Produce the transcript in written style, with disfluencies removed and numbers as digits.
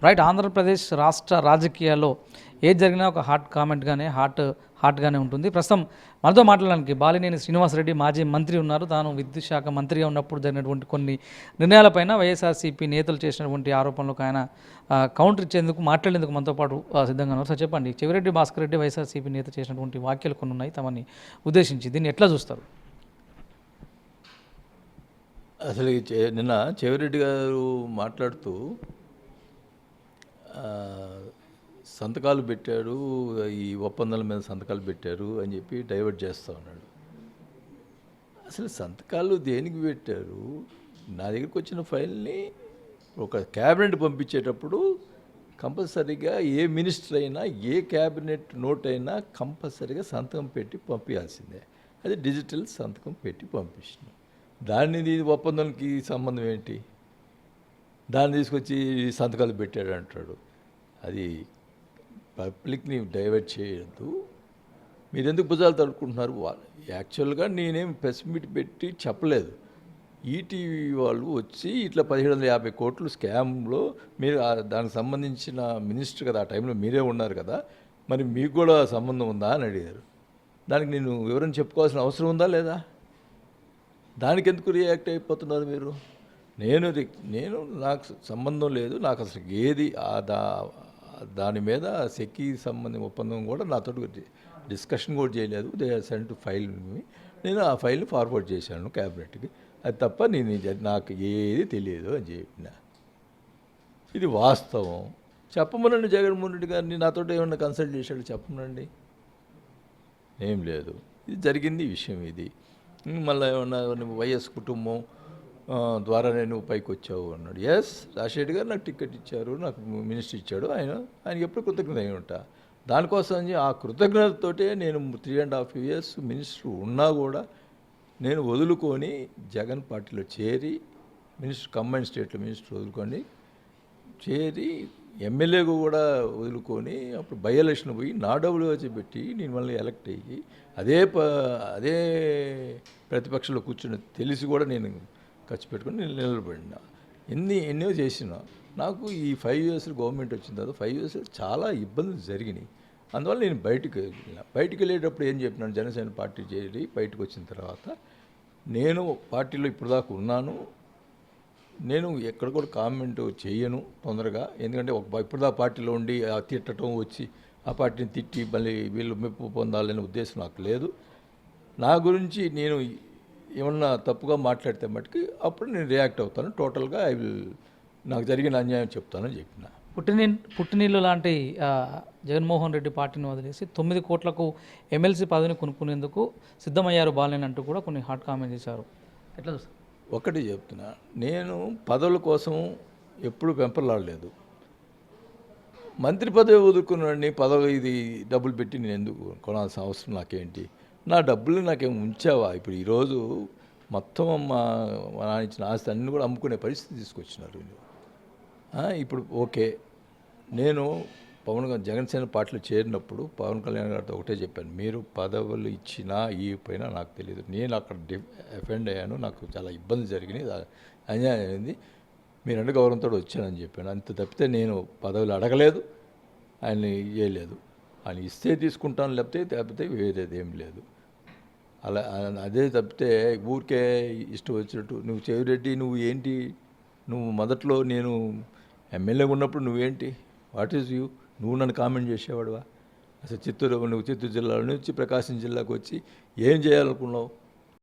Right. Andhra Pradesh రాష్ట్ర రాజకీయాల్లో ఏది జరిగినా ఒక హాట్గానే ఉంటుంది. ప్రస్తుతం మనతో మాట్లాడడానికి బాలినేని శ్రీనివాసరెడ్డి మాజీ మంత్రి ఉన్నారు. తాను విద్యుత్ శాఖ మంత్రిగా ఉన్నప్పుడు జరిగినటువంటి కొన్ని నిర్ణయాలపైన వైఎస్ఆర్సీపీ నేతలు చేసినటువంటి ఆరోపణలకు ఆయన కౌంటర్ ఇచ్చేందుకు మాట్లాడేందుకు మనతో పాటు సిద్ధంగా ఉన్నారు. సార్ చెప్పండి, చెవిరెడ్డి భాస్కర్ రెడ్డి వైఎస్ఆర్సీపీ నేత చేసినటువంటి వ్యాఖ్యలు కొన్ని ఉన్నాయి తమని ఉద్దేశించి, దీన్ని ఎట్లా చూస్తారు? అసలు నిన్న చెవిరెడ్డి గారు మాట్లాడుతూ సంతకాలు పెట్టారు, ఈ ఒప్పందాల మీద సంతకాలు పెట్టారు అని చెప్పి డైవర్ట్ చేస్తూ ఉన్నాడు. అసలు సంతకాలు దేనికి పెట్టారు? నా దగ్గరికి వచ్చిన ఫైల్ని ఒక క్యాబినెట్ పంపించేటప్పుడు కంపల్సరీగా ఏ మినిస్టర్ అయినా ఏ క్యాబినెట్ నోట్ అయినా కంపల్సరీగా సంతకం పెట్టి పంపించాల్సిందే. అది డిజిటల్ సంతకం పెట్టి పంపించిన దాన్ని ఒప్పందానికి సంబంధం ఏంటి? దాన్ని తీసుకొచ్చి సంతకాలు పెట్టాడు అంటాడు. అది పబ్లిక్ని డైవర్ట్ చేయొద్దు. మీరు ఎందుకు భుజాలు తడుకుంటున్నారు? యాక్చువల్గా నేనేం ప్రెస్ మీట్ పెట్టి చెప్పలేదు. ఈటీవీ వాళ్ళు వచ్చి ఇట్లా 1750 కోట్లు స్కామ్లో మీరు దానికి సంబంధించిన మినిస్టర్ కదా, ఆ టైంలో మీరే ఉన్నారు కదా, మరి మీకు కూడా సంబంధం ఉందా అని అడిగారు. దానికి నేను వివరణ చెప్పుకోవాల్సిన అవసరం ఉందా లేదా? దానికి ఎందుకు రియాక్ట్ అయిపోతున్నారు మీరు? నేను నాకు సంబంధం లేదు, నాకు అసలు ఏది దాని మీద సెక్కి సంబంధించిన ఒప్పందం కూడా నాతో డిస్కషన్ కూడా చేయలేదు. దే సెంట్ ఫైల్, నేను ఆ ఫైల్ని ఫార్వర్డ్ చేశాను క్యాబినెట్కి. అది తప్ప నాకు ఏది తెలియదు అని చెప్పిన. ఇది వాస్తవం. చెప్పమనండి జగన్మోహన్ రెడ్డి గారిని, నాతో ఏమన్నా కన్సల్ట్ చేశాడు చెప్పమనండి. ఏం లేదు, ఇది జరిగింది విషయం. ఇది మళ్ళీ ఏమన్నా వైఎస్ కుటుంబం ద్వారా నేను పైకి వచ్చావు అన్నాడు. ఎస్, రాజశేఖర్ గారు నాకు టికెట్ ఇచ్చారు, నాకు మినిస్టర్ ఇచ్చాడు, ఆయనకి ఎప్పుడు కృతజ్ఞత అయి ఉంటా. దానికోసం ఆ కృతజ్ఞతతోటే నేను 3.5 years మినిస్టర్ ఉన్నా కూడా నేను వదులుకొని జగన్ పార్టీలో చేరి మినిస్టర్ కంబైన్ స్టేట్లో మినిస్టర్ వదులుకొని చేరి ఎమ్మెల్యేగా కూడా వదులుకొని అప్పుడు బై ఎలక్షన్ పోయి నా డబ్బులు వచ్చి పెట్టి నేను మళ్ళీ ఎలక్ట్ అయ్యి అదే ప్రతిపక్షంలో కూర్చుని తెలిసి కూడా నేను ఖర్చు పెట్టుకుని నేను నిలబడినా. ఎన్నో చేసినా. నాకు ఈ 5 years గవర్నమెంట్ వచ్చిన తర్వాత 5 years చాలా ఇబ్బందులు జరిగినాయి. అందువల్ల నేను బయటికి వెళ్ళేటప్పుడు ఏం చెప్పినాను, జనసేన పార్టీ చేరి బయటకు వచ్చిన తర్వాత నేను పార్టీలో ఇప్పుడు దాకా ఉన్నాను. నేను ఎక్కడ కూడా కామెంట్ చేయను తొందరగా. ఎందుకంటే ఇప్పుడు దాకా పార్టీలో ఉండి తిట్టడం వచ్చి ఆ పార్టీని తిట్టి మళ్ళీ వీళ్ళు మెప్పు పొందాలనే ఉద్దేశం నాకు లేదు. నా గురించి నేను ఏమన్నా తప్పుగా మాట్లాడితే మటుకు అప్పుడు నేను రియాక్ట్ అవుతాను. టోటల్గా నాకు జరిగిన అన్యాయం చెప్తానని చెప్పిన. పుట్టినీళ్ళు లాంటి జగన్మోహన్ రెడ్డి పార్టీని వదిలేసి 9 కోట్లకు ఎమ్మెల్సీ పదవిని కొనుక్కునేందుకు సిద్ధమయ్యారు బాలేని అంటూ కూడా కొన్ని హాట్ కామెంట్ చేశారు. ఎట్లా చూస్తారు? ఒకటి చెప్తున్నా, నేను పదవుల కోసం ఎప్పుడు పెంపర్లాడలేదు. మంత్రి పదవి వదులుకున్నాడిని పదవి ఇది డబ్బులు పెట్టి నేను ఎందుకు కొనాల్సిన అవసరం నాకేంటి? నా డబ్బులు నాకేం ఉంచావా? ఇప్పుడు ఈరోజు మొత్తం మా నాన్న ఇచ్చిన ఆస్తి అన్నీ కూడా అమ్ముకునే పరిస్థితి తీసుకొచ్చినారు. ఇప్పుడు ఓకే, నేను జనసేన పార్టీలో చేరినప్పుడు పవన్ కళ్యాణ్ గారితో ఒకటే చెప్పాను, మీరు పదవులు ఇచ్చినా ఇవ్వకపోయినా నాకు తెలియదు, నేను అక్కడ అఫెండ్ అయ్యాను, నాకు చాలా ఇబ్బంది జరిగినాయి, అన్యాయం అయింది, మీరంటే గౌరవంతో వచ్చానని చెప్పాను. అంత తప్పితే నేను పదవులు అడగలేదు, ఆయన్ని ఇవ్వలేదు. ఆయన ఇస్తే తీసుకుంటాను, లేకపోతే వేరేది ఏం లేదు. అలా అదే తప్పితే ఊరికే ఇష్టం వచ్చినట్టు నువ్వు చెవిరెడ్డి నువ్వు ఏంటి, నువ్వు మొదట్లో నేను ఎమ్మెల్యేగా ఉన్నప్పుడు నువ్వేంటి, వాట్ ఈజ్ యూ, నువ్వు నన్ను కామెంట్ చేసేవాడువా? అసలు నువ్వు చిత్తూరు జిల్లా నుంచి ప్రకాశం జిల్లాకు వచ్చి ఏం చేయాలనుకున్నావు?